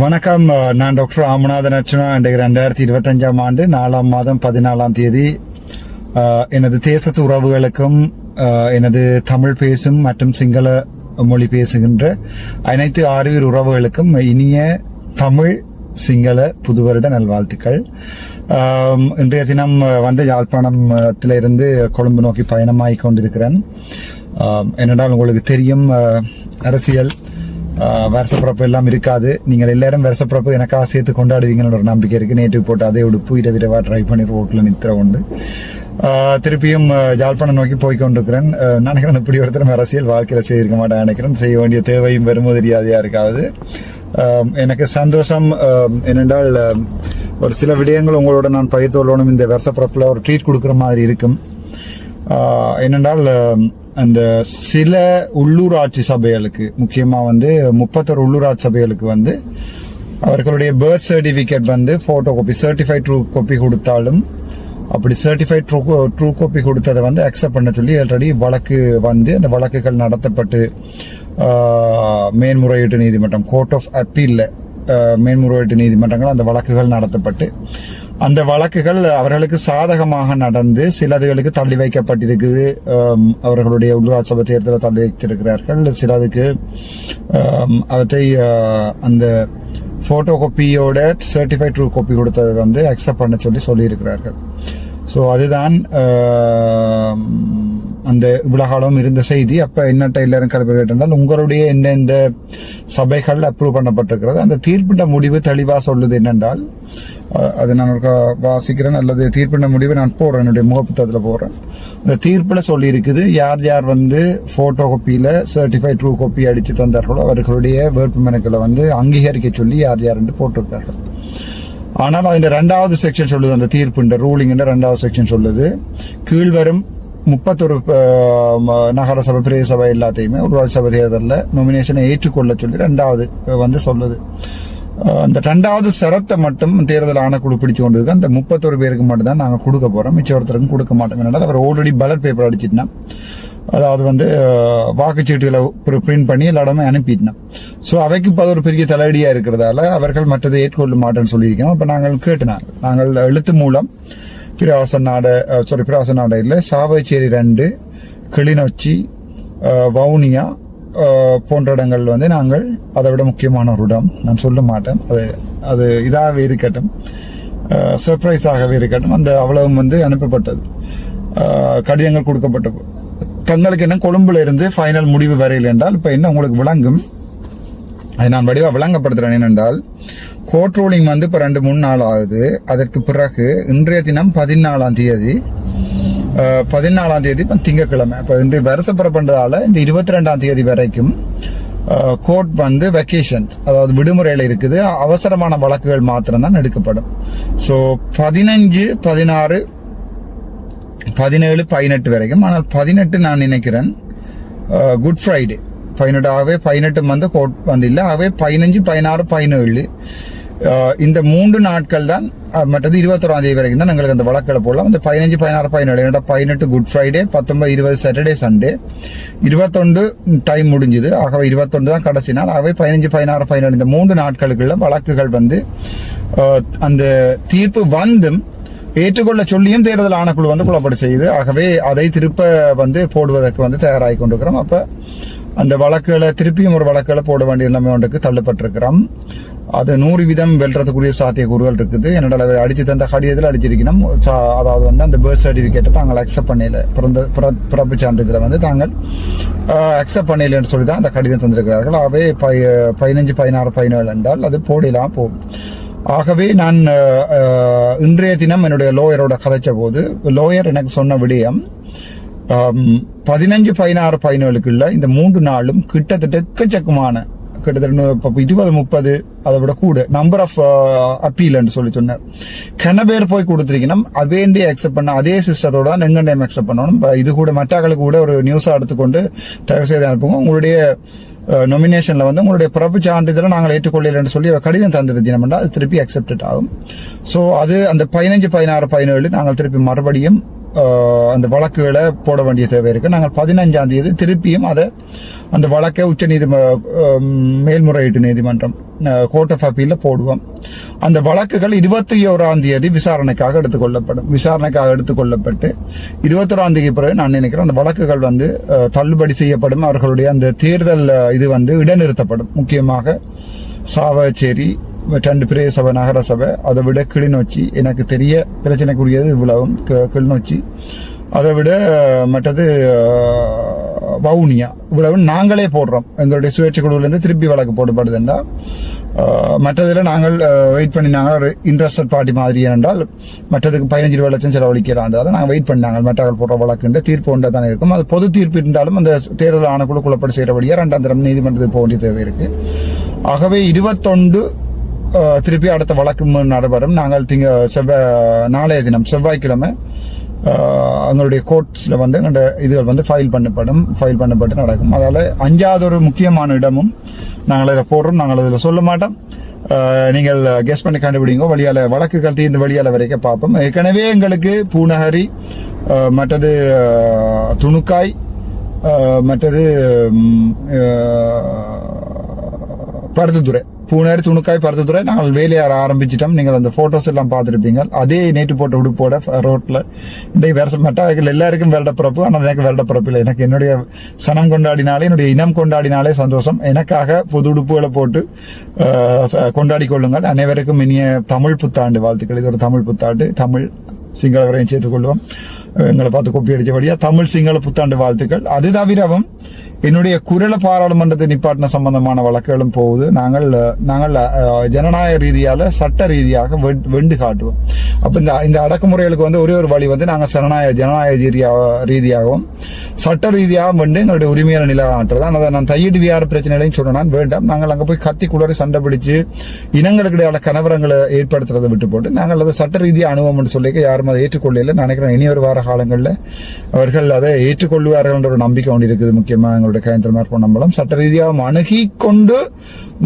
வணக்கம். நான் டாக்டர் ராமநாதன் அர்ச்சனா. இன்றைக்கு 2025 ஆண்டு 4ஆம் மாதம் 14ஆம் தேதி எனது தேசத்து உறவுகளுக்கும் எனது தமிழ் பேசும் மற்றும் சிங்கள மொழி பேசுகின்ற அனைத்து ஆரியர் உறவுகளுக்கும் இனிய தமிழ் சிங்கள புது வருட நல்வாழ்த்துக்கள். இன்றைய தினம் யாழ்ப்பாணத்திலிருந்து கொழும்பு நோக்கி பயணமாகிக் கொண்டிருக்கிறேன். என்னென்றால் உங்களுக்கு தெரியும், அரசியல் வருஷப்பிறப்பு எல்லாம் இருக்காது. நீங்கள் எல்லாரும் வருஷப்பிறப்பு எனக்காக சேர்த்து கொண்டாடுவீங்கன்னு ஒரு நம்பிக்கை இருக்கு. நேற்று போட்டு அதே உடுப்பு இரவிரவா ட்ரை பண்ணி ரோட்ல நித்திர உண்டு. திருப்பியும் யாழ்ப்பாணம் நோக்கி போய் கொண்டிருக்கிறேன். நினைக்கிறேன் இப்படி ஒருத்தரும் அரசியல் வாழ்க்கையில செய்திருக்க மாட்டேன் நினைக்கிறேன். செய்ய வேண்டிய தேவையும் வரும்போது தெரியாதையா இருக்காது. எனக்கு சந்தோஷம் என்னென்றால் ஒரு சில விடயங்கள் உங்களோட நான் பகிர்ந்து கொள்ளணும். இந்த வருஷப்பிறப்புல ஒரு ட்ரீட் கொடுக்குற மாதிரி இருக்கும். என்னென்றால் அந்த சில உள்ளூராட்சி சபைகளுக்கு, முக்கியமா 31 உள்ளூராட்சி சபைகளுக்கு அவர்களுடைய birth certificate photocopy, certified true copy கொடுத்தாலும், அப்படி சர்டிஃபைட் ட்ரூ காப்பி கொடுத்ததை அக்செப்ட் பண்ண சொல்லி ஆல்ரெடி வழக்கு அந்த வழக்குகள் நடத்தப்பட்டு மேன்முறையீட்டு நீதிமன்றம், கோர்ட் ஆஃப் அப்பீல்ல மேன்முறையீட்டு நீதிமன்றங்கள் அந்த வழக்குகள் நடத்தப்பட்டு அந்த வழக்குகள் அவர்களுக்கு சாதகமாக நடந்து சிலதுகளுக்கு தள்ளி வைக்கப்பட்டிருக்குது. அவர்களுடைய உள்ளூராட்சி சபை தேர்தலை தள்ளி வைத்திருக்கிறார்கள். சிலதுக்கு அவற்றை அந்த போட்டோ காப்பியோட சர்டிஃபைட் ட்ரூ காப்பி கொடுத்தது அக்செப்ட் பண்ண சொல்லியிருக்கிறார்கள். ஸோ அதுதான் அந்த இவ்வளவு இருந்த செய்தி. அப்ப என்னட்ட எல்லாரும் கலப்பிட்டால் உங்களுடைய எந்தெந்த சபைகள் அப்ரூவ் பண்ணப்பட்டிருக்கிறது, அந்த தீர்ப்பிட்ட முடிவு தெளிவா சொல்லுது என்னென்றால், அது நான் வாசிக்கிறேன் அல்லது தீர்ப்பிட்ட முடிவை நான் போடுறேன், என்னுடைய முகப்புத்தகத்தில் போடுறேன். அந்த தீர்ப்புல சொல்லி இருக்குது யார் யார் போட்டோ காப்பியில சர்டிஃபைட் ட்ரூ காப்பி அடிச்சு தந்தார்களோ அவர்களுடைய வேட்புமனுக்களை அங்கீகரிக்க சொல்லி யார் யார் என்று போட்டிருக்கார்கள். ஆனால் அதில் 2வது செக்ஷன் சொல்லுது, அந்த தீர்ப்பு ரூலிங் 2வது செக்ஷன் சொல்லுது, கீழ்வரும் 31 நகரசபை பிரதேச சபை எல்லாத்தையுமே உள்ளாட்சி சபை தேர்தலில் நொமினேஷனை ஏற்றுக்கொள்ள சொல்லி 2வது சொல்லுது. அந்த 2வது சரத்தை மட்டும் தேர்தல் ஆணைக்குழு பிடிச்சு கொண்டு அந்த 31 பேருக்கு மட்டும் தான் நாங்கள் கொடுக்க போறோம், மிச்ச ஒருத்தருக்கும் கொடுக்க மாட்டோம். என்னன்னா அவர் ஆல்ரெடி பேலட் பேப்பர் அடிச்சிட்டோம், அதாவது வாக்குச்சீட்டுகளை பிரிண்ட் பண்ணி எல்லா இடமே அனுப்பிட்டோம். ஸோ அவைக்கு இப்போ ஒரு பெரிய தலையடியா இருக்கிறதால அவர்கள் மற்றதை ஏற்றுக்கொள்ள மாட்டேன்னு சொல்லியிருக்கோம். அப்ப நாங்கள் கேட்டுனாங்க, நாங்கள் எழுத்து மூலம் பிராசநாடு இல்லை, சாவைச்சேரி 2, கிளிநொச்சி, வவுனியா போன்ற இடங்கள் நாங்கள், அதை விட முக்கியமான ஒரு இடம் நான் சொல்ல மாட்டேன், அது இதாகவே இருக்கட்டும், சர்ப்ரைஸாகவே இருக்கட்டும், அந்த அவ்வளவு அனுப்பப்பட்டது, கடிதங்கள் கொடுக்கப்பட்டது. தங்களுக்கு என்ன கொழும்புல இருந்து ஃபைனல் முடிவு வரையில் என்றால் இப்ப என்ன உங்களுக்கு விளங்கும், அதை நான் வடிவா விளங்கப்படுத்துறேன். என்னென்றால் கோர்ட் ரூலிங் இப்ப 2-3 நாள் ஆகுது. அதற்கு பிறகு இன்றைய தினம் 14ஆம் தேதி இப்ப திங்கட்கிழமை, இப்ப இன்றைய வருஷப்பிறப்புன்றதால இந்த 22ஆம் தேதி வரைக்கும் கோர்ட் வெக்கேஷன்ஸ், அதாவது விடுமுறையில இருக்குது. அவசரமான வழக்குகள் மாத்திரம் தான் எடுக்கப்படும். சோ 15, 16, 17, 18 வரைக்கும். ஆனால் 18 நான் நினைக்கிறேன் குட் ஃப்ரைடே 18, ஆகவே 18 கோர்ட் இல்ல, ஆகவே 15, 16, 17 இந்த 3 நாட்கள் தான். மற்றது 21ஆம் தேதி வரைக்கும் தான் எங்களுக்கு அந்த வழக்கில் போடலாம். இந்த 15, 16, 17 18 good Friday, 19, 20 Saturday Sunday, 21 time முடிஞ்சுது. ஆகவே 21 தான் கடைசி நாள். ஆகவே 15, 16, 17 இந்த 3 நாட்களுக்குள்ள வழக்குகள் அந்த தீர்ப்பு ஏற்றுக்கொள்ள சொல்லியும் தேர்தல் ஆணைக்குழு குழப்படி செய்யுது. ஆகவே அதை திருப்ப போடுவதற்கு தயாராகி கொண்டிருக்கிறோம். அப்ப அந்த வழக்குகளை திருப்பியும் ஒரு வழக்குகளை போட வேண்டிய நிலைமை ஒன்றுக்கு தள்ளப்பட்டிருக்கிறோம். அது 100% வெல்றதுக்குரிய சாத்தியக்கூறுகள் இருக்குது. என்னோட அடிச்சு தந்த கடிதத்தில் அடிச்சிருக்கணும், அதாவது அந்த பர்த் சர்டிபிகேட்டை தாங்கள் அக்செப்ட் பண்ணல, பிறப்பு சான்றிதழை தாங்கள் அக்செப்ட் பண்ணலன்னு சொல்லி தான் அந்த கடிதம் தந்திருக்கிறார்கள். ஆகவே 15, 16, 17 என்றால் அது போடலாம் போகும். ஆகவே நான் இன்றைய தினம் என்னுடைய லோயரோட கதைச்ச போது லோயர் எனக்கு சொன்ன விடயம், 15, 16, 17 இந்த 3 நாளும் கிட்டத்தட்ட எக்கச்சக்கமான, கிட்டத்தட்ட 20, 30 அதை விட கூட நம்பர் ஆஃப் அப்பீல் என்று சொன்னார். பேர் போய் கொடுத்திருக்கணும், அதே அக்செப்ட் பண்ண அதே சிஸ்டத்தோட தான் எங்க டைம் அக்செப்ட் பண்ணணும். இது கூட மற்றவர்களுக்கு கூட ஒரு நியூஸா எடுத்துக்கொண்டு தயவு செய்து அனுப்புங்க. உங்களுடைய நொமினேஷன்ல உங்களுடைய பிறப்பு சான்றிதழை நாங்கள் ஏற்றுக்கொள்ளல சொல்லி கடிதம் தந்திருந்தோம், அது திருப்பி அக்செப்டட் ஆகும். சோ அது அந்த 15, 16, 17 நாங்கள் திருப்பி மறுபடியும் அந்த வழக்குகளை போட வேண்டிய தேவை இருக்கு. நாங்கள் 15ஆம் தேதி திருப்பியும் அந்த வழக்கை மேல்முறையீட்டு நீதிமன்றம் கோர்ட் ஆஃப் அப்பீல்ல போடுவோம். அந்த வழக்குகள் 21ஆம் தேதி விசாரணைக்காக எடுத்துக்கொள்ளப்பட்டு 21ஆம் தேதி பிறகு நான் நினைக்கிறேன் அந்த வழக்குகள் தள்ளுபடி செய்யப்படும். அவர்களுடைய அந்த தேர்தல் இது இடைநிறுத்தப்படும். முக்கியமாக சாவச்சேரி 2 பிரதேச சபை, நகர சபை, அதை விட கிளிநொச்சி, எனக்கு தெரிய பிரச்சனைக்குரியது இவ்வளவும் கிளிநொச்சி, அதை விட மற்றது வவுனியா, இவ்வளவு நாங்களே போடுறோம். எங்களுடைய சுயேட்சை குழுவிலிருந்து திருப்பி வழக்கு போடப்படுதுன்னா மற்றதில் நாங்கள் வெயிட் பண்ணினாங்க. ஒரு இன்ட்ரெஸ்டட் பார்ட்டி மாதிரி என்றால் மற்றதுக்கு 15-20 லட்சம் செலவழிக்கிறான்றதால நாங்கள் வெயிட் பண்ணாங்க. மற்றவர்கள் போடுற வழக்குன்ற தீர்ப்பு ஒன்றா தானே இருக்கும். அது பொது தீர்ப்பு இருந்தாலும் அந்த தேர்தல் ஆணைக்குழு குழப்படி செய்யறபடியா 2ஆம் தரம் நீதிமன்றத்துக்கு போக வேண்டிய தேவை இருக்கு. ஆகவே 21 திருப்பி அடுத்த வழக்கு நடைபெறும். நாங்கள் நாளைய தினம் செவ்வாய்க்கிழமை எங்களுடைய கோர்ட்ஸ்ல இதுகள் ஃபைல் பண்ணப்பட்டு நடக்கும். அதால 5வது ஒரு முக்கியமான இடமும் நாங்கள் இதை போடுறோம். நாங்கள் இதில் சொல்ல மாட்டோம். நீங்கள் கெஸ் பண்ணி கண்டுபிடிங்க. வழியால வழக்குகள் தீர்ந்து வழியால வரைக்கும் பார்ப்போம். ஏற்கனவே எங்களுக்கு பூநகரி, மற்றது துணுக்காய், மற்றது பருத்தித்துறை, பூனேரி, துணுக்காய், பருத்தித்துறை நாங்கள் வேலையார ஆரம்பிச்சிட்டோம். நீங்கள் அந்த போட்டோஸ் எல்லாம் பார்த்துருப்பீங்க. அதே நேற்று போட்ட உடுப்போட ரோட்ல இன்றைக்கு வேற மற்றவர்கள் எல்லாருக்கும் வருடப்பிறப்பு. ஆனால் எனக்கு வருடப்பிறப்பு இல்லை. எனக்கு என்னுடைய சனம் கொண்டாடினாலே, என்னுடைய இனம் கொண்டாடினாலே சந்தோஷம். எனக்காக புது உடுப்புகளை போட்டு கொண்டாடி கொள்ளுங்கள். அனைவருக்கும் இனிய தமிழ் புத்தாண்டு வாழ்த்துக்கள். இது ஒரு தமிழ் புத்தாண்டு. தமிழ் சிங்களவரையும் சேர்த்துக் கொள்வோம். எங்களை பார்த்து கொப்பி அடிச்சபடியா தமிழ் சிங்கள புத்தாண்டு வாழ்த்துக்கள். அது தவிரவும் என்னுடைய குரல பாராளுமன்றத்தை நிப்பாட்டின சம்பந்தமான வழக்குகளும் போகுது. நாங்கள் ஜனநாயக ரீதியால சட்ட ரீதியாக வெண்டு காட்டுவோம். அப்ப இந்த அடக்குமுறைகளுக்கு ஒரே ஒரு வழி நாங்கள் ஜனநாயக ரீதியாகவும் சட்ட ரீதியாகவும் எங்களுடைய உரிமையான நிலையாட்டுறதான். அதை நான் தையீட்டு வியார பிரச்சனைகளையும் சொன்னான் வேண்டாம். நாங்கள் அங்க போய் கத்தி குளறி சண்டை பிடிச்சு இனங்களுக்கு இடையான கலவரங்களை ஏற்படுத்துறதை விட்டு போட்டு நாங்கள் அதை சட்ட ரீதியாக அனுபவம் என்று சொல்லி யாரும் அதை ஏற்றுக்கொள்ள நினைக்கிறேன். இனி ஒரு வார காலங்களில் அவர்கள் அதை ஏற்றுக்கொள்வார்கள் என்ற ஒரு நம்பிக்கை ஒன்று இருக்குது. முக்கியமாக எங்களுடைய கையெழுத்து நம்பலாம். சட்ட ரீதியாக அணுகி கொண்டு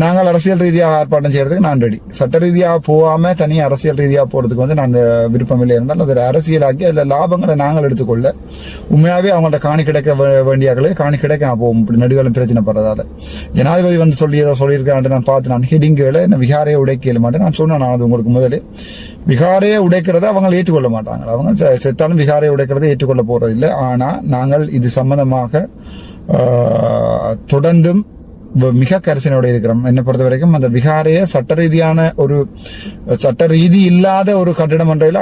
நாங்கள் அரசியல் ரீதியாக ஆர்ப்பாட்டம் செய்யறதுக்கு நான் ரெடி. சட்ட ரீதியாக போகாம தனி அரசியல் ரீதியாக போறதுக்கு நான் விருப்பம் இல்லை என்றால் அதை அரசியலாக்கி அதில் லாபங்களை நாங்கள் எடுத்துக்கொள்ள உண்மையாவே அவங்கள்ட்ட காணி கிடைக்க வேண்டியாக்களே காணி கிடைக்க போகும். இப்படி நடுகளும் பிரச்சனை படுறதால ஜனாதிபதி சொல்லியிருக்கான். நான் பார்த்து நான் ஹிடிங்குகளை என்ன விகாரையை உடைக்க மாட்டேன். நான் சொன்னேன், நான் அது உங்களுக்கு முதலே விகாரையை உடைக்கிறத அவங்க ஏற்றுக்கொள்ள மாட்டாங்க. அவங்க செத்தாலும் விகாரையை உடைக்கிறத ஏற்றுக்கொள்ள போறதில்லை. ஆனா நாங்கள் இது சம்பந்தமாக தொடர்ந்தும் மிக கரிசனையோட இருக்கிறோம். என்னை பொறுத்த வரைக்கும் அந்த விகாரைய சட்ட ரீதி இல்லாத ஒரு கட்டிடம் ஒன்றையில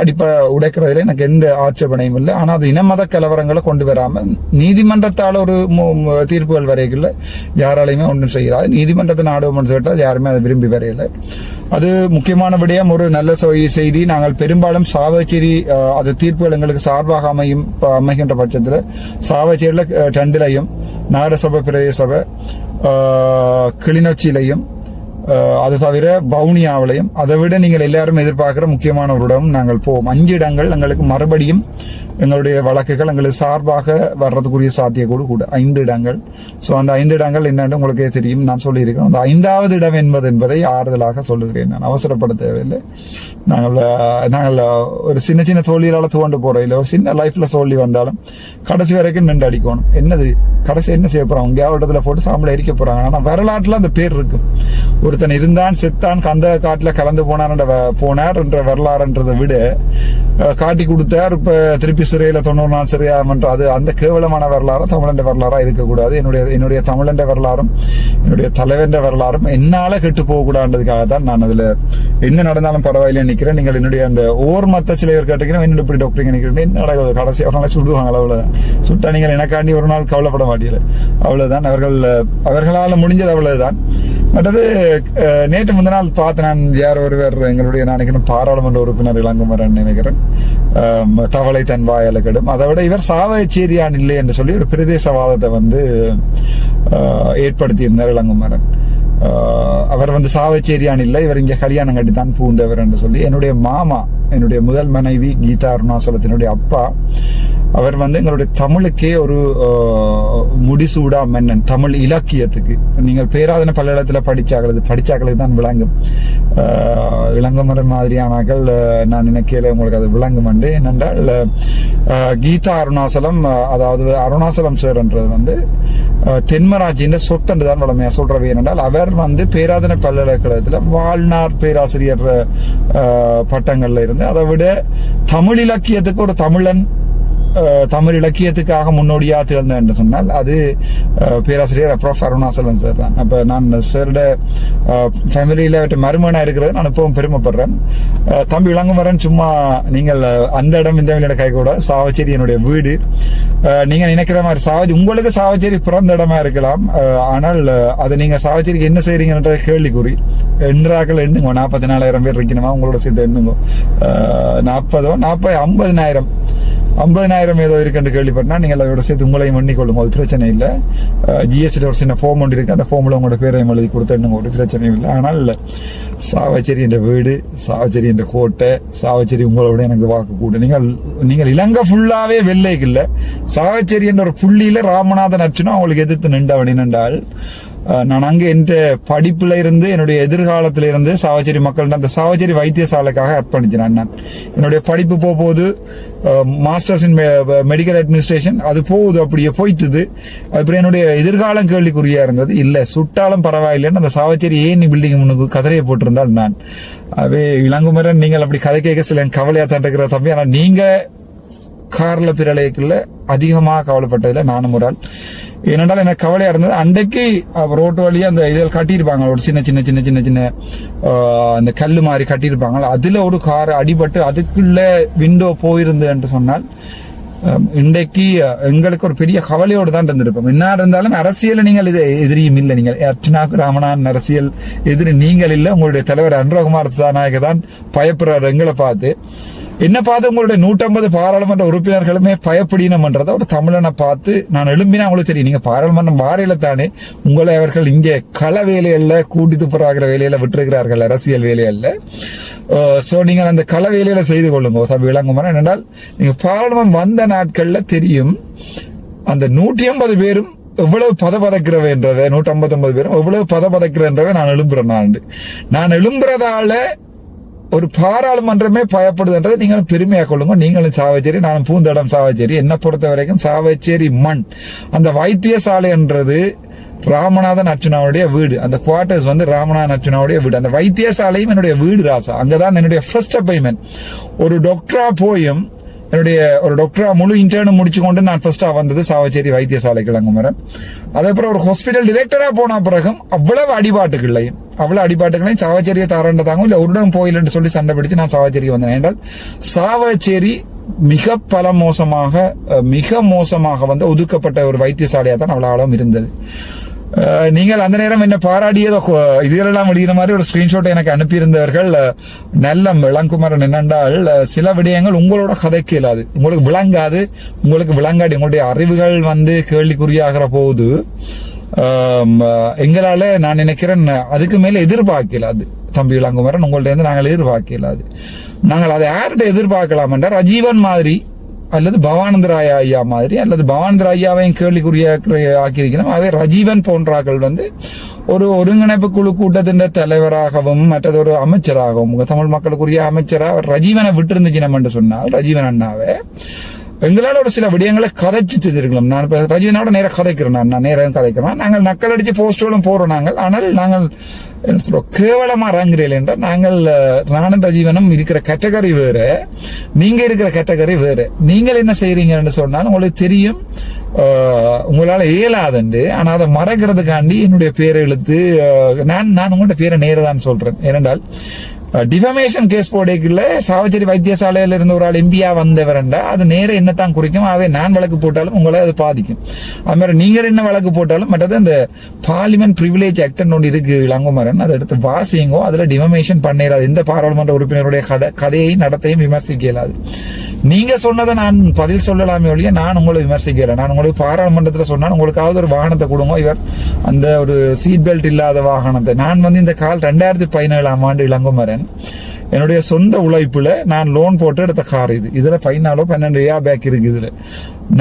உடைக்கிறதுல எனக்கு எந்த ஆட்சேபனையும் இல்லை. ஆனா அது இனமத கலவரங்களை கொண்டு வராம நீதிமன்றத்தால் ஒரு தீர்ப்புகள் வரைக்குள்ள யாராலையுமே ஒன்றும் செய்யறாது. நீதிமன்றத்தை நாடுவோம்னு சொல்லிட்டால் யாருமே அதை விரும்பி வரையில. அது முக்கியமான விடயம். ஒரு நல்ல செய்தி. நாங்கள் பெரும்பாலும் சாவச்சேரி அது தீர்ப்புகள் எங்களுக்கு சார்பாக அமைகின்ற பட்சத்தில் சாவச்சேரியில 2லையும் நகரசபை, பிரதேச சபை, கிளிநொச்சியிலையும், அது தவிர வவுனியாவிலையும், அதை விட நீங்கள் எல்லாரும் எதிர்பார்க்கிற முக்கியமான ஒரு இடம் நாங்கள் போவோம். 5 இடங்கள் எங்களுக்கு மறுபடியும் எங்களுடைய வழக்குகள் எங்களுக்கு சார்பாக வர்றதுக்குரிய சாத்தியக்கூடு கூட 5 இடங்கள். ஸோ அந்த 5 இடங்கள் என்னன்னு உங்களுக்கே தெரியும். நான் சொல்லியிருக்கேன். அந்த 5வது இடம் என்பதை ஆறுதலாக சொல்லுகிறேன். நான் அவசரப்பட தேவையில்லை. நாங்கள் ஒரு சின்ன தோல்வியால துவண்டு போற இல்லை. ஒரு சின்ன லைஃப்ல தோல்வி வந்தாலும் கடைசி வரைக்கும் நின்று அடிக்கணும். என்னது கடைசி என்ன செய்ய போறாங்க? இடத்துல போட்டு சாம்பலை எரிக்க போறாங்க. ஆனா வரலாற்றுல அந்த பேர் இருக்கும். ஒருத்தன் இருந்தான், செத்தான், கந்த காட்டுல கலந்து போனார் என்ற வரலாறுன்றதை விட காட்டி கொடுத்தார், இப்ப திருப்பி சிறையில 90 நாள் சிறையாமன்ற அது அந்த கேவலமான வரலாறு தமிழண்ட வரலாறா இருக்கக்கூடாது. என்னுடைய தமிழண்ட வரலாறும் என்னுடைய தலைவன்ற வரலாறும் என்னால கெட்டு போக கூடாதுக்காக தான் நான் அதுல என்ன நடந்தாலும் பரவாயில்லை நினைக்கிறேன். நீங்கள் என்னுடைய அந்த ஓர் மத்த சிலைவர் கேட்டீங்கன்னா என்னோட இப்படி டாக்டர் நினைக்கிறேன். என்ன நடக்குது? கடைசி ஒரு நாளை சுடுவாங்க, அவ்வளவுதான். சுட்டா நீங்கள் எனக்காண்டி ஒரு நாள் கவலைப்பட மாட்டீங்க, அவ்வளவுதான். அவர்களால் முடிஞ்சது அவ்வளவுதான். மற்றது நேற்று முந்த நாள் பார்த்து நான் யார் ஒருவர் எங்களுடைய நினைக்கிறேன் பாராளுமன்ற உறுப்பினர் இளங்குமரன் நினைக்கிறேன் தவளை தன் வாயால கெடும். அதை விட இவர் சாவச்சேரியான் இல்லை என்று சொல்லி ஒரு பிரதேசவாதத்தை ஏற்படுத்தியிருந்தார் இளங்குமரன். அவர் சாவச்சேரியான் இல்லை, இவர் இங்க கல்யாணம் கட்டித்தான் பூந்தவர் என்று சொல்லி என்னுடைய மாமா, என்னுடைய முதல் மனைவி கீதா அருணாசலத்தினுடைய அப்பா அவர் வந்து எங்களுடைய தமிழுக்கே ஒரு முடிசூடா மன்னன். தமிழ் இலக்கியத்துக்கு நீங்கள் பேராதன பல்கலைக்கழகத்தில் படிச்சாக்களுக்கு தான் விளங்கும். இளங்கமரன் மாதிரியானாக்கள் நான் நினைக்கல உங்களுக்கு அது விளங்கும். என்னென்றால் கீதா அருணாசலம், அதாவது அருணாசலம் சேர்ன்றது வந்து தென்மராட்சியின் சொத்தன்று தான் வளமையா சொல்றவை. என்னென்றால் அவர் வந்து பேராதன பல்கலைக்கழகத்துல வாழ்நாள் பேராசிரியர் பட்டங்கள்ல இருந்து, அதை விட தமிழ் இலக்கியத்துக்கு ஒரு தமிழ் இலக்கியத்துக்காக முன்னோடியா திகழ்ந்தேன் என்று சொன்னால் அது பேராசிரியர் ப்ரொஃப் அருணாசலன் சார் தான். அப்ப நான் சாரோட ஃபேமிலியில மருமகனா இருக்கிறது நான் இப்பவும் பெருமைப்படுறேன். தம்பி இளங்குமரன், சும்மா நீங்கள் அந்த இடம் இந்த இடம் கை கூட சாவச்சேரி என்னுடைய வீடு. நீங்க நினைக்கிற மாதிரி உங்களுக்கு சாவச்சேரி பிறந்த இடமா இருக்கலாம். ஆனால் அதை நீங்க சாவச்சேரிக்கு என்ன செய்றீங்கன்ற கேள்விக்குறி. எண்ணுறாக்கள் எண்ணுங்க, 44,000 பேர் இருக்கணுமா உங்களோட சேர்த்து எண்ணுங்க. 50,000 ஏதோ இருக்குன்னு கேள்விப்பட்டா நீங்கள் அதோட சேர்த்து உங்களையும் எண்ணிக்கொள்ளுங்க, ஒரு பிரச்சனை இல்லை. ஜிஎஸ்டி ஒரு சின்ன ஃபார்ம் ஒன்று இருக்கு, அந்த ஃபார்ம்ல உங்களோட பேரையும் எழுதி கொடுத்துடுங்க, ஒரு பிரச்சனையும் இல்லை. ஆனால் சாவச்சேரி என்ற வீடு, சாவச்சேரி என்ற கோட்டை, சாவச்சேரி உங்களோட எனக்கு வாக்கு கூட. நீங்கள் இலங்கை ஃபுல்லாவே வெள்ளைக்கு இல்ல, சாவச்சேரி என்ற ஒரு புள்ளியில ராமநாதன் அர்ச்சுனா அவங்களுக்கு எதிர்த்து நின்றவன். என்னென்றால் நான் அங்க என்ற படிப்புல இருந்து என்னுடைய எதிர்காலத்தில இருந்து சாவச்சேரி மக்கள் அந்த சாவச்சேரி வைத்தியசாலைக்காக அர்ப்பணிச்சேன். நான் என்னுடைய படிப்பு போகுது, மாஸ்டர்ஸ் இன் மெடிக்கல் அட்மினிஸ்ட்ரேஷன், அது போகுது, அப்படியே போயிட்டுது. அப்புறம் என்னுடைய எதிர்காலம் கேள்விக்குறியா இருந்தது. இல்ல சுட்டாலும் பரவாயில்லைன்னு அந்த சாவச்சேரி ஏன் பில்டிங் முன்னுக்கு கதறையை போட்டிருந்தால் நான் அவே இளங்குமரன், நீங்கள் அப்படி கதை கேட்க சில கவலையா தான் இருக்கிற தம்பி. ஆனா நீங்க கார்ல பிறலைக்குள்ள அதிகமாக கவலைப்பட்டதுல நானும் ஒரு ஆள். ஏனென்றால் எனக்கு கவலையா இருந்தது. அன்றைக்கு ரோட்டு வழியா அந்த இதில் கட்டியிருப்பாங்க, ஒரு சின்ன சின்ன சின்ன சின்ன சின்ன அந்த கல்லு மாதிரி கட்டியிருப்பாங்க. அதுல ஒரு கார் அடிபட்டு அதுக்குள்ள விண்டோ போயிருந்து என்று சொன்னால் இன்றைக்கு எங்களுக்கு ஒரு பெரிய கவலையோடு தான் இருந்திருப்போம். என்ன இருந்தாலும் அரசியல் நீங்கள் இது எதிரியும் இல்லை. நீங்கள் அர்ச்சனாக்கு ராமநாதன் அரசியல் எதிரி நீங்கள் இல்லை. உங்களுடைய தலைவர் அனுரகுமார் திசாநாயக தான் பயப்படுறாரு எங்களை பார்த்து. என்ன பார்த்து உங்களுடைய 150 பாராளுமன்ற உறுப்பினர்களுமே பயப்படினம்ன்றத ஒரு தமிழனை பார்த்து நான் எழும்பினா அவங்களுக்கு தெரியும். நீங்க பாராளுமன்றம் வாரையில தானே உங்களை அவர்கள் இங்கே கள வேலையல்ல கூட்டி துப்புறாகிற வேலையில விட்டுருக்கிறார்கள், அரசியல் வேலையல்ல. சோ நீங்கள் அந்த கள வேலையில செய்து கொள்ளுங்க. தம்பி இளங்குமரன், என்னென்றால் நீங்க பாராளுமன்றம் வந்த நாட்கள்ல தெரியும் அந்த 150 பேரும் எவ்வளவு பதபதக்கிறவன்றத, 159 பேரும் எவ்வளவு பதபதக்கிறன்றவை நான் எழும்புறேன். நான் எழும்புறதால ஒரு பாராளுமன்றமே பயப்படுதுன்றதை நீங்களும் பெருமையா கொள்ளுங்க. நீங்களும் சாவச்சேரி, நானும் பூந்தடம் சாவச்சேரி. என்ன பொறுத்த வரைக்கும் சாவச்சேரி மண், அந்த வைத்தியசாலை என்றது ராமநாதன் அர்ச்சுனாவுடைய வீடு. அந்த குவார்டர்ஸ் வந்து ராமநாதன் அர்ச்சுனாவுடைய வீடு. அந்த வைத்தியசாலையும் என்னுடைய வீடு ராசா. அங்கதான் என்னுடைய ஃபர்ஸ்ட் அப்பாயின்மெண்ட். ஒரு டாக்டரா போயும் என்னுடைய ஒரு டாக்டரா முழு இன்டர்னும் முடிச்சு கொண்டு நான் ஃபர்ஸ்டா வந்தது சாவச்சேரி வைத்தியசாலைக்கு இளங்குமரன். அதுக்கப்புறம் ஒரு ஹாஸ்பிட்டல் டிரெக்டரா போன பிறகும் அவ்வளவு அடிபாட்டுகளையும் சாவச்சேரியை தாரண்டதாங்க இல்ல ஒரு இடம் போயிலன்னு சொல்லி சண்டை பிடிச்சு நான் சாவச்சேரிக்கு வந்தேன். என்றால் சாவச்சேரி மிக மோசமாக வந்து ஒதுக்கப்பட்ட ஒரு வைத்தியசாலையா தான் அவ்வளவு ஆழம் இருந்தது. நீங்கள் அந்த நேரம் என்ன பாராடியதோ இதெல்லாம் வெளியிற மாதிரி ஒரு ஸ்கிரீன்ஷாட் எனக்கு அனுப்பியிருந்தவர்கள் நல்ல இளங்குமரன். என்னென்றால் சில விடயங்கள் உங்களோட கதைக்கு இல்லாது, உங்களுக்கு விளங்காது, உங்களுடைய அறிவுகள் வந்து கேள்விக்குறியாகிற போது எங்களால நான் நினைக்கிறேன் அதுக்கு மேல எதிர்பார்க்கலாது. தம்பி இளங்குமரன், உங்கள்ட்ட இருந்து நாங்கள் எதிர்பார்க்கலாது. நாங்கள் அதை யார்கிட்ட எதிர்பார்க்கலாம் என்றால் ரஜீவன் மாதிரி அல்லது பவானந்தர் ஐயா மாதிரி, அல்லது பவானந்தர் ஐயாவையும் கேள்விக்குரிய ஆக்கியிருக்கிறோம். ஆகவே ரஜீவன் போன்றாக்கள் வந்து ஒரு ஒருங்கிணைப்பு குழு கூட்டத்தின் தலைவராகவும் மற்றது ஒரு அமைச்சராகவும் தமிழ் மக்களுக்குரிய அமைச்சரா ரஜீவனை விட்டு இருந்துச்சு என்று சொன்னால், ரஜீவன் அண்ணாவை எங்களால ஒரு சில விடயங்களை கதைச்சு தெரிஞ்சிருக்கலாம். நான் இப்ப ரஜீவனோட நேரம் கதைக்கிறேன், நான் நேரம் கதைக்கிறேன். நாங்கள் நக்கல் அடிச்சு போஸ்டோலும் போறோம். ஆனால் நாங்கள் என்ன சொல்றோம், கேவலமா இறங்குறீர்கள் என்றால் நானும் ரஜீவனும் இருக்கிற கேட்டகரி வேற, நீங்க இருக்கிற கேட்டகரி வேற. நீங்கள் என்ன செய்யறீங்கன்னு சொன்னாலும் உங்களுக்கு தெரியும் உங்களால இயலாதுண்டு. ஆனா அதை மறக்கிறதுக்காண்டி என்னுடைய பேரை இழுத்து நான் உங்கள்ட்ட பேரை நேரதான் சொல்றேன். ஏனென்றால் டிஃபமேஷன் கேஸ் போடைக்குள்ள சாவச்சேரி வைத்தியசாலையில இருந்து ஒரு ஆள் எம்பியா வந்தவரண்டா அது நேரம் என்னத்தான் குறிக்கும். ஆகவே நான் வழக்கு போட்டாலும் உங்களை அது பாதிக்கும். அது மாதிரி நீங்கள் என்ன வழக்கு போட்டாலும் மற்றது அந்த பார்லிமெண்ட் பிரிவிலேஜ் ஆக்ட் ஒன்று இருக்கு இளங்குமரன், அதை எடுத்து வாசிங்கோ. அதுல டிஃபமேஷன் பண்ணிடாது. எந்த பாராளுமன்ற உறுப்பினருடைய கதையையும் நடத்தையும் விமர்சிக்க இயலாது. நீங்க சொன்னதை நான் பதில் சொல்லலாமே ஒழிய நான் உங்களை விமர்சிக்கல. நான் உங்களுக்கு பாராளுமன்றத்தில் சொன்னா உங்களுக்காவது ஒரு வாகனத்தை கொடுங்க. இவர் அந்த ஒரு சீட் பெல்ட் இல்லாத வாகனத்தை நான் வந்து இந்த கால் 2017 இளங்குமரன் என்னுடைய சொந்த உழைப்புல நான் லோன் போட்டு எடுத்த கார் இது. இதுல 12 ஏர் பேக் இருக்கு. இதுல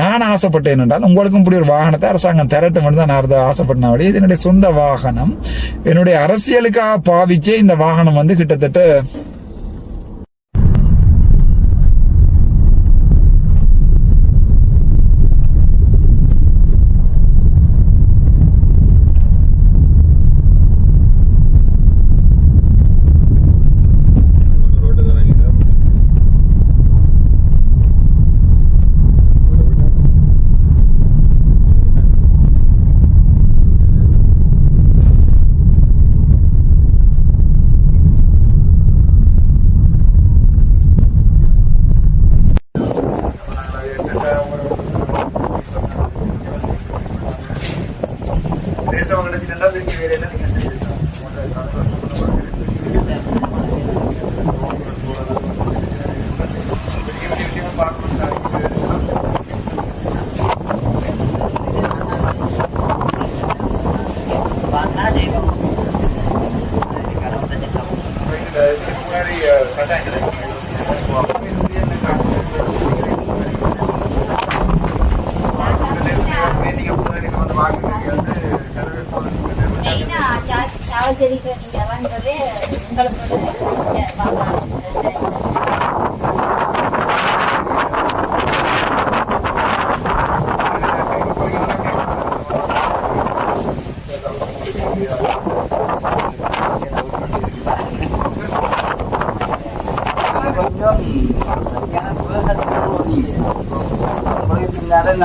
நான் ஆசைப்பட்டேன் என்றால் உங்களுக்கும் இப்படி ஒரு வாகனத்தை அரசாங்கம் தரட்டும் தான் நான் ஆசைப்பட்டேன். இது என்னுடைய சொந்த வாகனம். என்னுடைய அரசியலுக்காக பாவிச்சே இந்த வாகனம் வந்து கிட்டத்தட்ட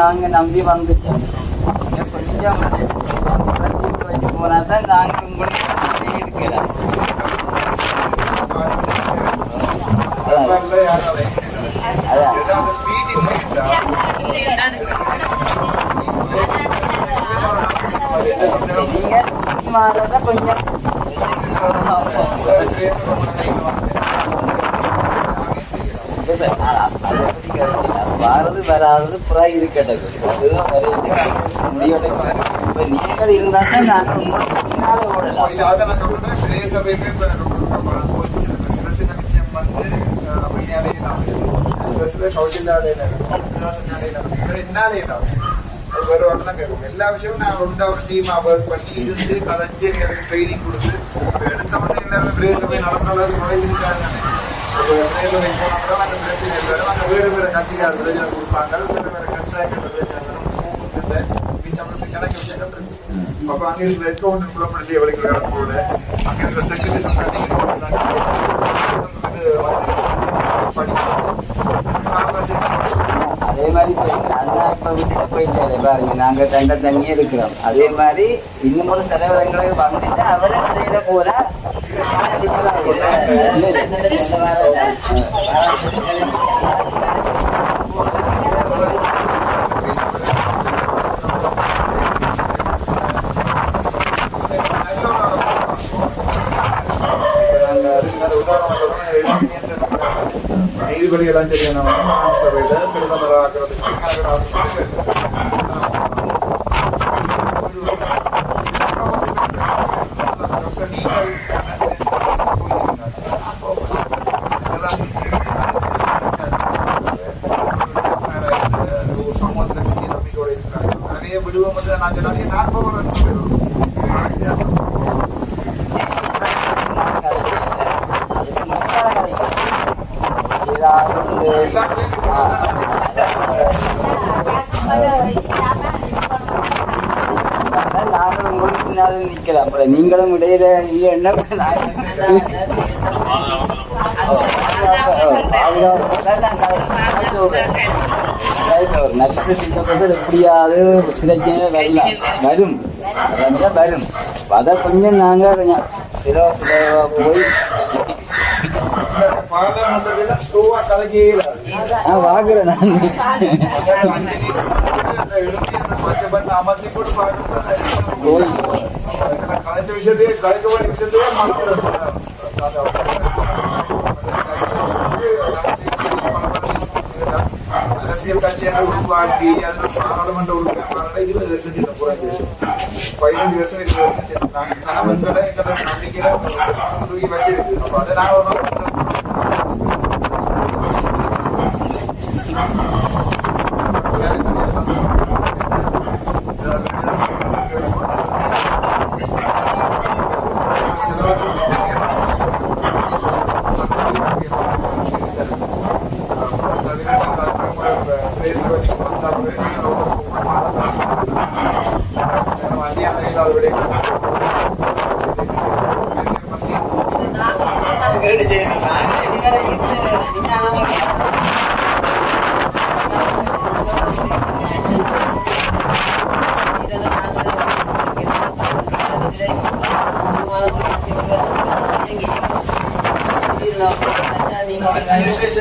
நாங்க நம்பி வந்துட்டோம். கொஞ்சம் வச்சு போனா தான் நாங்க உங்களுக்கு இருக்கலாம். நீங்க மாறத கொஞ்சம் வாரது வராதது புறா இருக்கட்டது. அதுதான் முடியோட இப்ப நீங்கள் இருந்தா தான் நாங்கள் பின்னால ஓடலாம். எல்லா விஷயமும் நான் ஒரு டீமா ஒர்க் பண்ணி இருந்து கதைச்சு எனக்கு ட்ரைனிங் கொடுத்து எடுத்த உடனே எல்லாருமே பிரேசபை நடந்தாலும் நுழைஞ்சிருக்காங்க. வேறு வேறு கட்சிக்கார பிரச்சனை கொடுப்பாங்க, வேறு வேறு கட்சியாக்கிற கணக்கு. அப்போ அங்கே இருக்கிற அக்கௌண்ட் புலப்படுத்தி எவ்வளவு கூட அங்கே இருக்கிற செக்ரட்டரி அதே மாதிரி அண்ணா இப்ப விட்டு போயிட்டாரு பாருங்க. நாங்க தனியே இருக்கிறோம். அதே மாதிரி இன்னும் ஒரு தலைவரங்களுக்கு வந்துட்டு அவரை செய்யல போனா நீதிபதிகளாம் தெரியும். சபையில பிரதமராக நிறைய விடுவோம். நாங்கள் நிறைய நாற்பது நாங்களும் உங்களுக்கு பின்னால நிக்கலாம். நீங்களும் இடையில இல்லைன்னா நஷ்ட செய்யப்பட்டது எப்படியாவது பிரச்சனை வரும் வரும். அதை கொஞ்சம் நாங்க போய் வாங்குறேன் நான் விஷயத்தையே கலைக்க வேண்டிய விஷயத்தையே அரசியல் கட்சியாக உருவாக்கி பாராளுமன்ற உறுப்பினர்களை 20 வருஷம் செஞ்சோம். 15 வருஷம் 20 வருஷம் செஞ்சோம். நாங்கள் சனவன்களை எங்களை நம்பிக்கையில தூக்கி வச்சிருக்கு. அப்போ அதை நாங்கள்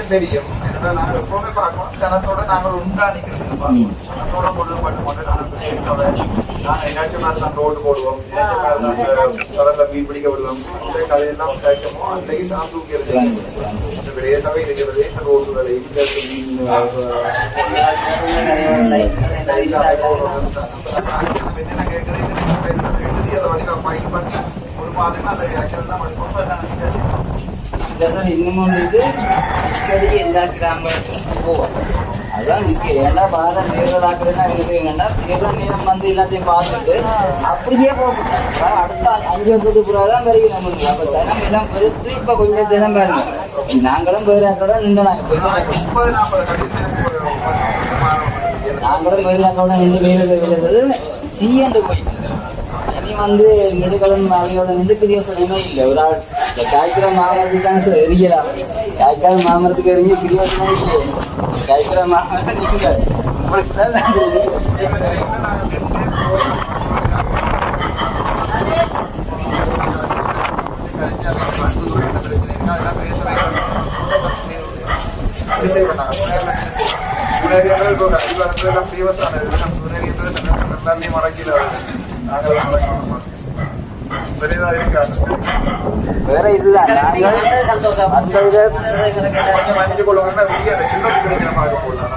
விஷயம் தெரியும். ஏன்னா நாங்கள் எப்பவுமே பார்க்கணும் சனத்தோட நாங்கள் உண்டாணிக்கிறது சனத்தோட பொருள் மட்டும் நாங்கள் என்னாச்சும் தான் ரோடு போடுவோம், கடல்ல மீன் பிடிக்க விடுவோம், அந்த கதையெல்லாம் கேட்கமோ அன்றைக்கு சாப்பிட்டு இருக்கிறது இந்த விடைய சபை இருக்கிறது இந்த ரோடுகளை இந்த மீன் என்ன கேட்கறது அதை வடிவா ஃபைல் பண்ணி ஒரு மாதம் அந்த ஆக்ஷன் தான் இன்னும் வந்து எல்லா கிராமங்களுக்கும் போவோம். அதுதான் முக்கியம். ஏன்னா பாரத நேரலாக்குறதுன்னா என்ன தேர்தல் நேரம் வந்து எல்லாத்தையும் பார்த்துட்டு அப்படியே போட்டுட்டாங்க. அடுத்த 5 வருஷத்துக்கு பிறகுதான் வரைக்கும் நமக்கு அப்போ ஜனம் எல்லாம் பெருத்து இப்போ கொஞ்சம் ஜனம் பாருங்க. நாங்களும் பேராக்கோட நின்று நாங்களும் பேராக்கோட நின்று வேலை சீயண்டு போயிடுச்சு. இனி வந்து நெடுகலன் அவையோட நின்று பிரியோசனமே இல்லை. ஒரு ஆள் இந்த காய்க்கிற மாமரத்துக்கு தானே சார் எரியலாம், காய்க்காத மாமரத்துக்கு எரிஞ்சு பிரியோசனமே இல்லை. காய்க்கிற மாமரத்தை நிற்கிறாரு உங்களுக்கு தான் வேற இதுதான் சந்தோஷம். அந்த மன்னிச்சு கொள்ளுவாங்க சின்னத்துக்கு கிடைக்கிற பார்க்க போடலாம்.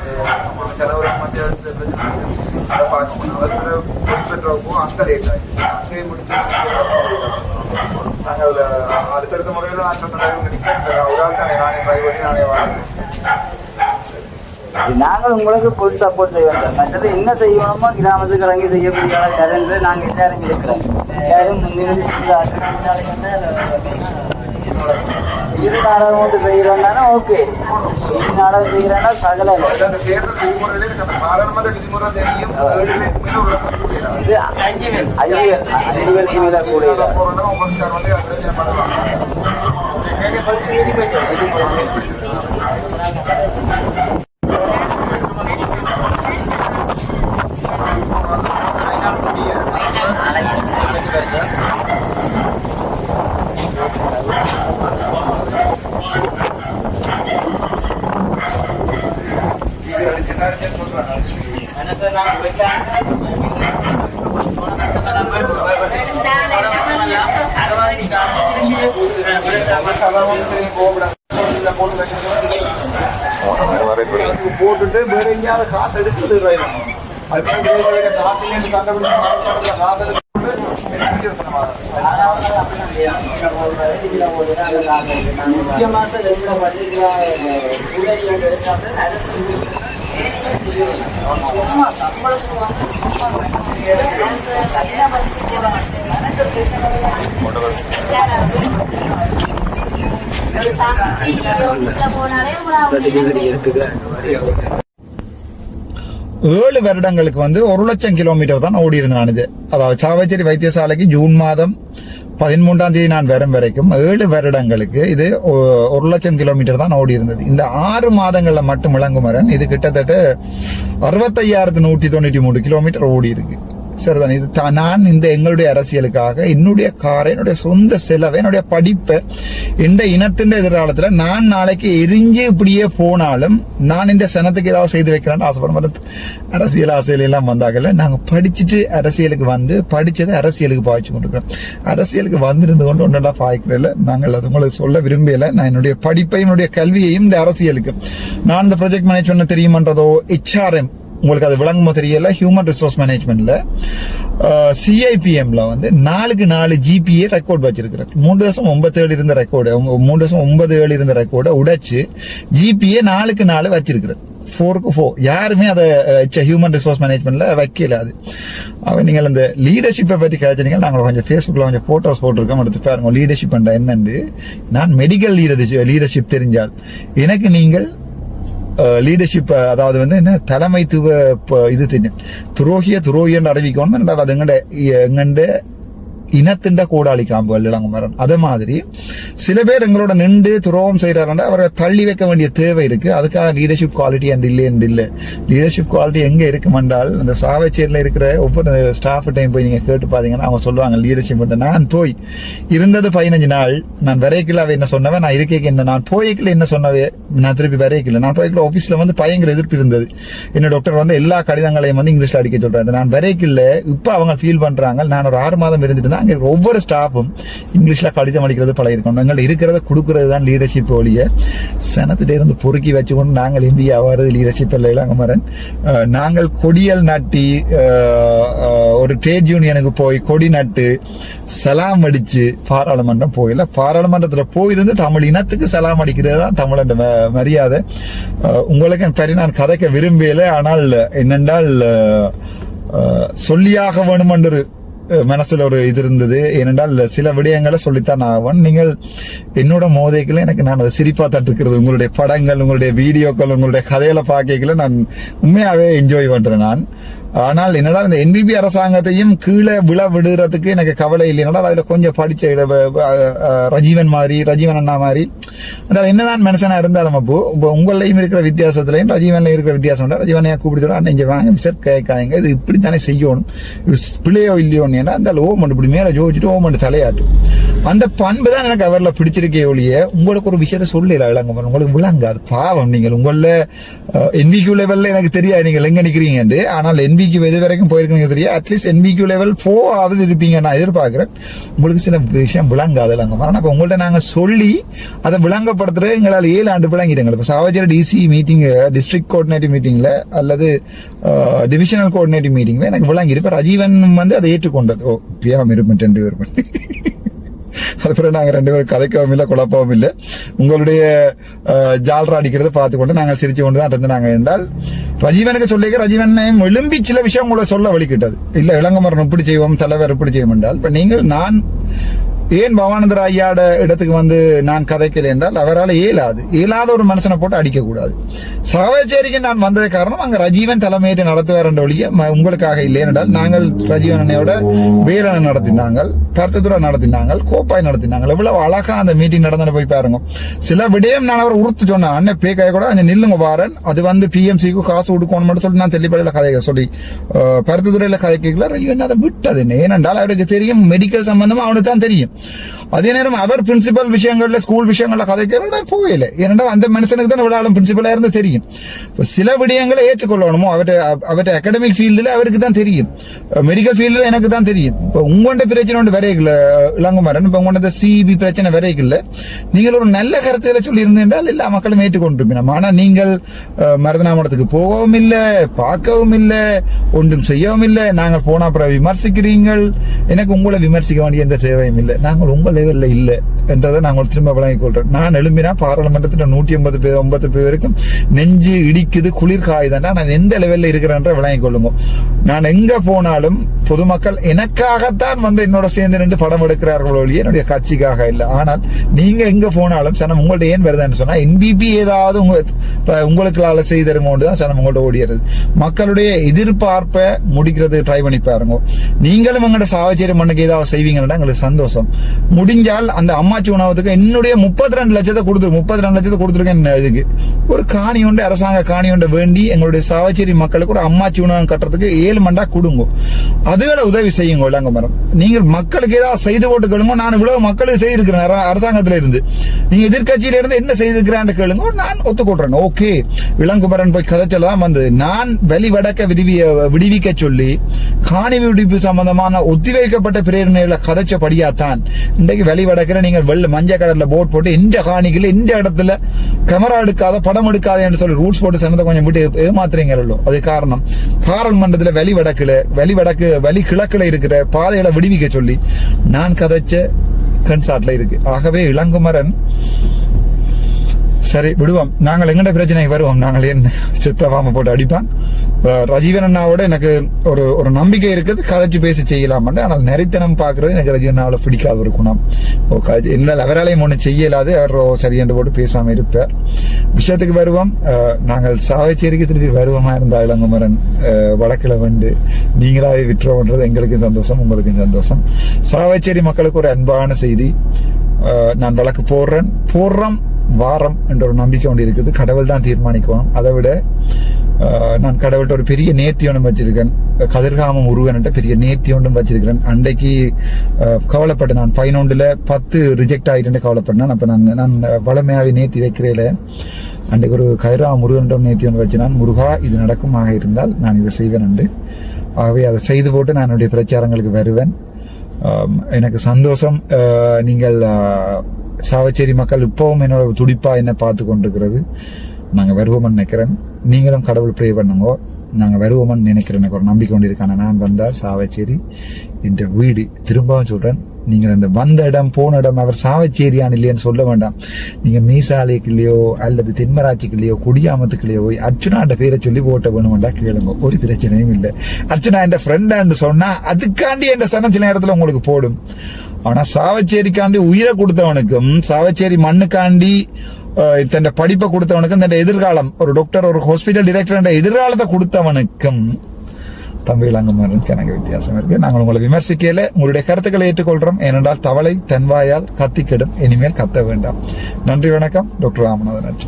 தலைவர் மத்திய அதை பார்க்க போனோம். பெற்றோருக்கும் அங்கே லேட் ஆகி அங்கேயும் முடிச்சு நாங்கள் அடுத்தடுத்த முறையில் நான் சொன்ன டிரைவர் நிற்க ஒரு ஆள் தானே நானே டிரைவரையும் நானே வாங்க. நாங்கள் உங்களுக்கு ஃபுல் சப்போர்ட் செய்வோம் சார். மற்றது என்ன செய்யணுமோ கிராமத்துக்கு இறங்கி செய்யக்கூடிய கரண்ட் நாங்கள் எல்லாரும் இருக்கிறோம். எல்லாரும் முன்னிருந்து இது நாடகம் கொண்டு செய்கிறோம்னாலும் ஓகே, இது நாடகம் செய்கிறோன்னா சகல இது 5 பேருக்கு மேலே கூட போட்டுட்டு வேற எங்கேயாவது காசு எடுக்கிறது காசு சண்டை காசு முக்கியமாக சார் எங்களை பள்ளிக்கு சும்மா சம்பளத்துக்கு ஏழு வருடங்களுக்கு வந்து 1,00,000 கிலோமீட்டர் தான் ஓடி இருந்தேன். இது அதாவது சாவச்சேரி வைத்தியசாலைக்கு ஜூன் மாதம் 13ஆம் தேதி நான் வரும் வரைக்கும் 7 வருடங்களுக்கு இது 1,00,000 கிலோமீட்டர் தான் ஓடி இருந்தது. இந்த 6 மாதங்கள்ல மட்டும் விளங்குமரன் இது கிட்டத்தட்ட 65,193 கிலோமீட்டர் ஓடி இருக்கு. சரிதான். இது நான் இந்த எங்களுடைய அரசியலுக்காக என்னுடைய காரை, என்னுடைய சொந்த செலவை, என்னுடைய படிப்பை, இந்த இனத்தின் எதிர்காலத்துல நான் நாளைக்கு எரிஞ்சு இப்படியே போனாலும் நான் இந்த சனத்துக்கு ஏதாவது செய்து வைக்கிறான்னு ஆசைப்படும். அரசியல் ஆசையில எல்லாம் வந்தாங்கல்ல, நாங்க படிச்சுட்டு அரசியலுக்கு வந்து படிச்சதை அரசியலுக்கு பாய்ச்சி கொண்டிருக்கிறோம். அரசியலுக்கு வந்திருந்து கொண்டு ஒன்றா பாய்க்கிறதில்ல. நாங்கள் அது உங்களுக்கு சொல்ல விரும்பல. நான் என்னுடைய படிப்பையும் என்னுடைய கல்வியையும் இந்த அரசியலுக்கு நான் இந்த ப்ராஜெக்ட் மேனேஜ்மெண்ட் தெரியுமன்றதோ HRM உங்களுக்கு அது விளங்குமோ தெரியல. ஹியூமன் ரிசோர்ஸ் மேனேஜ்மெண்ட்ல CIPMல வந்து 4 GPA ரெக்கார்ட் வச்சிருக்கிறேன். 3.97 இருந்த ரெக்கார்டு, 3.97 இருந்த ரெக்கார்டை உடைச்சு GPA 4 வச்சிருக்கிறேன். 4 யாருமே அதை ஹியூமன் ரிசோர்ஸ் மேனேஜ்மெண்ட்ல வைக்கல. அது அவன் நீங்கள் அந்த லீடர்ஷிப்பை பற்றி கேட்டீங்க. நாங்கள் கொஞ்சம் ஃபேஸ்புக்ல கொஞ்சம் போட்டோஸ் போட்டிருக்கோம், எடுத்து பாருங்க. லீடர்ஷிப் என்னன்னு. நான் மெடிக்கல் லீடர்ஷிப் தெரிஞ்சால் எனக்கு நீங்கள் லீடர்ஷிப் அதாவது வந்து என்ன தலைமைத்துவ இது தெரியும். துரோகிய துரோகின்னு அறிவிக்கணும். அது எங்கண்ட இனத்திண்ட கோடாளி காம்புகள் இளங்குமரன். அதே மாதிரி சில பேர் எங்களோட நின்று துரோகம் செய்யறாருன்னா அவரை தள்ளி வைக்க வேண்டிய தேவை இருக்கு. அதுக்காக லீடர்ஷிப் குவாலிட்டி அண்ட் இல்லை. லீடர்ஷிப் குவாலிட்டி எங்க இருக்கும் என்றால் அந்த சாவச்சேரியில் இருக்கிற ஒவ்வொரு ஸ்டாஃப் டைம் போய் நீங்க கேட்டு பாத்தீங்கன்னா அவங்க சொல்லுவாங்க லீடர்ஷிப். நான் போய் இருந்தது 15 நாள். நான் வரைக்கல அவ என்ன சொன்னவன், நான் இருக்கேன் என்ன நான் போய்க்கல என்ன சொன்னவே, நான் திருப்பி வரைக்கல. நான் போய்க்கல ஆபீஸ்ல வந்து பயங்கர எதிர்ப்பு இருந்தது. என்ன டாக்டர் வந்து எல்லா கடிதங்களையும் வந்து இங்கிலீஷ்ல அடிக்க சொல்றாரு. நான் வரைக்கல. இப்ப அவங்க ஃபீல் பண்றாங்க நான் ஒரு 6 மாதம் இருந்துட்டு தான் அங்க ஒவ்வொரு ஸ்டாஃபும் இங்கிலீஷ்ல கடிதம் அடிக்கிறது பழகிருக்கோம். நாங்கள் இருக்கிறத கொடுக்கறது தான் லீடர்ஷிப் ஒழிய சனத்திட்ட இருந்து பொறுக்கி வச்சுக்கொண்டு நாங்கள் எம்பி ஆவாரது லீடர்ஷிப் இல்லை இளங்குமரன். நாங்கள் கொடியல் நட்டி ஒரு ட்ரேட் யூனியனுக்கு போய் கொடி நட்டு சலாம் அடிச்சு பாராளுமன்றம் போயில. பாராளுமன்றத்துல போயிருந்து தமிழ் இனத்துக்கு சலாம் அடிக்கிறது தான் தமிழ் மரியாதை. உங்களுக்கு பரி நான் கதைக்க விரும்பல. ஆனால் என்னென்றால் சொல்லியாக வேணும் என்று மனசுல ஒரு இது இருந்தது. ஏனென்றால் சில விடயங்களை சொல்லித்தான் ஆகும். நீங்கள் என்னோட மோதைக்குள்ள எனக்கு நான் அதை சிரிப்பா தட்டுக்கிறது. உங்களுடைய படங்கள், உங்களுடைய வீடியோக்கள், உங்களுடைய கதைகளை பார்க்கல நான் உண்மையாவே என்ஜாய் பண்றேன் நான். ஆனால் என்னடா இந்த என்பிபி அரசாங்கத்தையும் கீழே விடுறதுக்கு எனக்கு கவலை இல்லை. என்னடா அதுல கொஞ்சம் படிச்ச ரஜீவன் அண்ணா மாதிரி அதாவது என்னதான் மனுஷனா இருந்தாலும் அப்போ உங்களையும் இருக்கிற வித்தியாசத்திலையும் ரஜீவன்ல இருக்கிற வித்தியாசம். ரஜீவனையா கூப்பிட்டு அண்ணன் இங்க வாங்க சார் கேட்காதீங்க, இது இப்படித்தானே செய்யணும், பிள்ளையோ இல்லையோன்னு. ஏன்னா அந்த ஓமண்டு இப்படி மேல ஜோதிச்சுட்டு ஓமண்டு தலையாட்டும். அந்த பண்பு தான் எனக்கு அவர்ல பிடிச்சிருக்கே ஒழிய உங்களுக்கு ஒரு விஷயத்த சொல்லல இளங்குமரன். உங்களுக்கு விளங்காது பாவம். நீங்கள் உங்கள என்பிக்யூ லெவல்ல எனக்கு தெரியாது நீங்கள் எங்க நிக்கிறீங்க. ஆனால் என்பிக்கு எது வரைக்கும் போயிருக்கீங்க தெரியும். அட்லீஸ்ட் என்பிக்யூ லெவல் 4 ஆவது இருப்பீங்க நான் எதிர்பார்க்கிறேன். உங்களுக்கு சில விஷயம் விளங்காது இளங்குமரன். அப்ப உங்கள்ட்ட நாங்க சொல்லி அதை விளங்கப்படுத்துற எங்களால் 7 ஆண்டு விளங்கிடுங்க. இப்ப Chavachcheri DC meeting, district coordinative மீட்டிங்ல அல்லது டிவிஷனல் கோஆர்டினேட்டிவ் மீட்டிங்ல எனக்கு விளங்கி இருப்ப ரஜீவன் வந்து அதை ஏற்றுக்கொண்டது. ஓ பியாம் இருப்பேன் 2 பேரும். அதுக்கப்புறம் நாங்க 2 பேரும் கதைக்கவும் இல்லை குழப்பவும் இல்லை. உங்களுடைய ஜால்ரா அடிக்கிறத பார்த்துக்கொண்டு நாங்கள் சிரிச்சு கொண்டு தான் இருந்தாங்க. என்றால் ரஜீவனுக்கு சொல்லிக்க ரஜீவன் எழும்பி சில விஷயம் உங்களை சொல்ல வலிக்கிட்டது. இல்ல இளங்குமரன் இப்படி செய்வோம், தலைவர் இப்படி செய்வோம் என்றால் இப்ப நீங்கள் நான் ஏன் பவானந்தர் ஐயாட இடத்துக்கு வந்து நான் கதைக்கல என்றால் அவரால் இயலாத ஒரு மனுஷனை போட்டு அடிக்க கூடாது. சாவச்சேரிக்கு நான் வந்தது காரணம் அங்க ரஜீவன் தலைமையை நடத்துவார் என்ற ஒழிய உங்களுக்காக இல்லை. என்றால் நாங்கள் ரஜீவன் அண்ணையோட வேலனை நடத்தினாங்க, பருத்தத்துறை நடத்தினாங்க, கோப்பாய் நடத்தினாங்க. எவ்வளவு அழகா அந்த மீட்டிங் நடந்து போய் பாருங்க. சில விடயம் நான் அவர் உறுத்து சொன்னேன். அண்ணன் பேக்காய கூட அங்க நில்லுங்க வாரன், அது வந்து பிஎம்சிக்கு காசு கொடுக்கணும் மட்டும் சொல்லி நான் தெளிப்படையில கதைக்க சொல்லி பருத்தத்துறையில கதைக்கல. ரஜீவன் அதை விட்டது. ஏனென்றால் அவருக்கு தெரியும் மெடிக்கல் சம்பந்தமா அவனுக்கு தான் தெரியும். அதே நேரம் அவர் பிரின்சிபல் விஷயங்கள்ல ஸ்கூல் விஷயங்கள்ல கதைக்கிறோட போகல. ஏனென்றால் அந்த மனுஷனுக்கு தான் விளையாடும் பிரின்சிபலா இருந்து தெரியும். சில விடயங்களை ஏற்றுக்கொள்ளணுமோ அவருடைய அகாடமிக் ஃபீல்டுல அவருக்கு தான் தெரியும், மெடிக்கல் ஃபீல்டுல எனக்கு தான் தெரியும். இப்ப உங்களோட பிரச்சனை ஒன்று வரைக்கல இளங்குமரன், இப்ப உங்களோட சிபி பிரச்சனை வரைக்கல. நீங்கள் ஒரு நல்ல கருத்துக்களை சொல்லி இருந்தீர்கள் எல்லா மக்களும் ஏற்றுக்கொண்டிருப்பீங்க. ஆனா நீங்கள் மருதநாமடத்துக்கு போகவும் இல்லை, பார்க்கவும் இல்லை, ஒன்றும் செய்யவும் இல்லை. நாங்கள் போனா அப்புறம் விமர்சிக்கிறீங்கள். எனக்கு உங்களை விமர்சிக்க வேண்டிய எந்த தேவையும் இல்லை. நாங்கள் உங்க லெவல்ல இல்ல என்றதை நாங்கள் திரும்ப விளங்கிக் கொள்றோம். நான் எழுப்பினா பாராளுமன்றத்தில் 180 பேருக்கும் நெஞ்சு இடிக்குது, குளிர் காயுதான். நான் எந்த லெவல்ல இருக்கிறேன் விளங்கிக் கொள்ளுங்க. நான் எங்க போனாலும் பொதுமக்கள் எனக்காகத்தான் வந்து என்னோட சேர்ந்து 2 படம் எடுக்கிறார்கள் ஒழிய என்னுடைய கட்சிக்காக இல்லை. ஆனால் நீங்க எங்க போனாலும் சனம் உங்கள்ட்ட ஏன் வருதுன்னு சொன்னா என்பிபி ஏதாவது உங்களுக்கு செய்து தருமோண்டு தான் சனம் உங்கள்ட்ட ஓடிடுறது. மக்களுடைய எதிர்பார்ப்பை முடிக்கிறது ட்ரை பண்ணி பாருங்க. நீங்களும் உங்களோட சாவச்சேரி மண்ணுக்கு ஏதாவது செய்வீங்கன்னா எங்களுக்கு சந்தோஷம். முடிஞ்சால் அந்த அம்மாச்சி உணவத்துக்கு என்னுடைய 32 லட்சத்தை கொடுத்துருக்கேன். இதுக்கு ஒரு காணி உண்டு, அரசாங்க காணி உண்டு வேண்டி எங்களுடைய சாவச்சேரி மக்களுக்கு ஒரு அம்மாச்சி உணவகம் கட்டுறதுக்கு 7 மண்டா கொடுங்க. அதுகளை உதவி செய்யுங்க இளங்குமரன். நீங்கள் மக்களுக்கு ஏதாவது செய்து போட்டு கேளுங்க. நான் இவ்வளவு மக்களுக்கு செய்திருக்கிறேன் அரசாங்கத்தில இருந்து, நீங்க எதிர்கட்சியில இருந்து என்ன செய்திருக்கிறான்னு கேளுங்க, நான் ஒத்துக்கொள்றேன். ஓகே இளங்குமரன் போய் கதைச்சலாம் வந்து நான் வெளிவடக்க விடுவிக்க சொல்லி காணி விடுவிப்பு சம்பந்தமான ஒத்திவைக்கப்பட்ட பிரேரணைகளை கதைச்சபடியாத்தான் இன்றைக்கு வெளிவடக்கிற நீங்கள் மஞ்சள் கடல்ல போட் போட்டு இந்த காணிகள் இந்த இடத்துல கேமரா எடுக்காத படம் எடுக்காத என்று சொல்லி ரூல்ஸ் போட்டு சொன்னதை கொஞ்சம் விட்டு ஏமாத்துறீங்களோ. அது காரணம் பாராளுமன்றத்தில் வெளி கிழக்குல இருக்கிற பாதைகளை விடுவிக்க சொல்லி நான் கதைச்ச கன்சார்ட்ல இருக்கு. ஆகவே இளங்குமரன் சரி விடுவோம், நாங்கள் எங்கட பிரச்சனைக்கு வருவோம். நாங்கள் ஏன் சித்தவாம போட்டு அடிப்பான். ரஜீவன் அண்ணாவோட எனக்கு ஒரு நம்பிக்கை இருக்குது, கதைச்சு பேசி செய்யலாம். ஆனால் நெறித்தனம் பாக்குறது எனக்கு ரஜீவன் அண்ணாவோட பிடிக்காத ஒரு குணம். என்ன அவராலையும் ஒண்ணு செய்யலாது, அவர் சரி என்று போட்டு பேசாம இருப்பார். விஷயத்துக்கு வருவோம். நாங்கள் சாவச்சேரிக்கு திருப்பி வருவோமா இருந்தா இளங்குமரன் வடக்கில வந்து நீங்களாவே விட்டுறோன்றது எங்களுக்கும் சந்தோஷம், உங்களுக்கும் சந்தோஷம். சாவச்சேரி மக்களுக்கு ஒரு அன்பான செய்தி, நான் வழக்கு போடுறோம் வாரம் என்ற ஒரு நம்பிக்கை ஒன்று இருக்குது. கடவுள் தான் தீர்மானிக்கணும். அதை விட நான் கடவுள்கிட்ட ஒரு பெரிய நேர்த்தி ஒன்றும் வச்சிருக்கேன். கதிர்காமம் உருவன்ட்ட பெரிய நேர்த்தி ஒன்றும் வச்சிருக்கிறேன். அன்றைக்கு கவலைப்பட்டேன், நான் 11ல் 10 ரிஜெக்ட் ஆகிட்டு கவலைப்பட்டேன். அப்ப நான் வளமையாவே நேர்த்தி வைக்கிறேன். அன்றைக்கு ஒரு கதிர்காம முருகன் நேர்த்தி ஒன்று வச்சு, நான் முருகா இது நடக்குமாக இருந்தால் நான் இதை செய்வேன் என்று. ஆகவே அதை செய்து போட்டு நான் என்னுடைய பிரச்சாரங்களுக்கு வருவேன். எனக்கு சந்தோஷம். நீங்கள் சாவச்சேரி மக்கள் இப்பவும் என்னோட துடிப்பா என்ன பார்த்து கொண்டிருக்கிறது. நாங்க வருவோம்னு நினைக்கிறேன். நீங்களும் கடவுள் ப்ரே பண்ணுங்க. நாங்க வருவோம்னு நினைக்கிறேன். எனக்கு ஒரு நம்பிக்கை கொண்டு இருக்கான. நான் வந்தா சாவச்சேரி இந்த வீடு, திரும்பவும் சொல்றேன், நீங்க இந்த வந்த இடம் போன இடம் அவர் சாவச்சேரியான் இல்லையன்னு சொல்ல வேண்டாம். நீங்க மீசாலைக்குள்ளேயோ அல்லது தென்மராட்சிக்குள்ளேயோ குடியாமத்துக்குள்ளேயோ போய் அர்ச்சுனாண்ட பேரை சொல்லி ஓட்ட வேணும்டா கேளுங்க, ஒரு பிரச்சனையும் இல்லை. அர்ச்சுனா என் ஃப்ரெண்டான்னு சொன்னா அதுக்காண்டி என் சனம் சில நேரத்துல உங்களுக்கு போடும். ஆனா சாவச்சேரிக்காண்டி உயிரை கொடுத்தவனுக்கும் சாவச்சேரி மண்ணுக்காண்டி தன் படிப்பை கொடுத்தவனுக்கும் தன் எதிர்காலம், ஒரு டாக்டர் ஒரு ஹாஸ்பிட்டல் டிரெக்டர் எதிர்காலத்தை கொடுத்தவனுக்கும் தம்பி இளங்குமரனுக்கு எனக்கு வித்தியாசம் இருக்கு. நாங்கள் உங்களை விமர்சிக்கல, உங்களுடைய கருத்துக்களை ஏற்றுக்கொள்றோம். ஏனென்றால் தவளை தன்வாயால் கத்தி கெடும், இனிமேல் கத்த வேண்டாம். நன்றி, வணக்கம். டாக்டர் ராமநாதன்.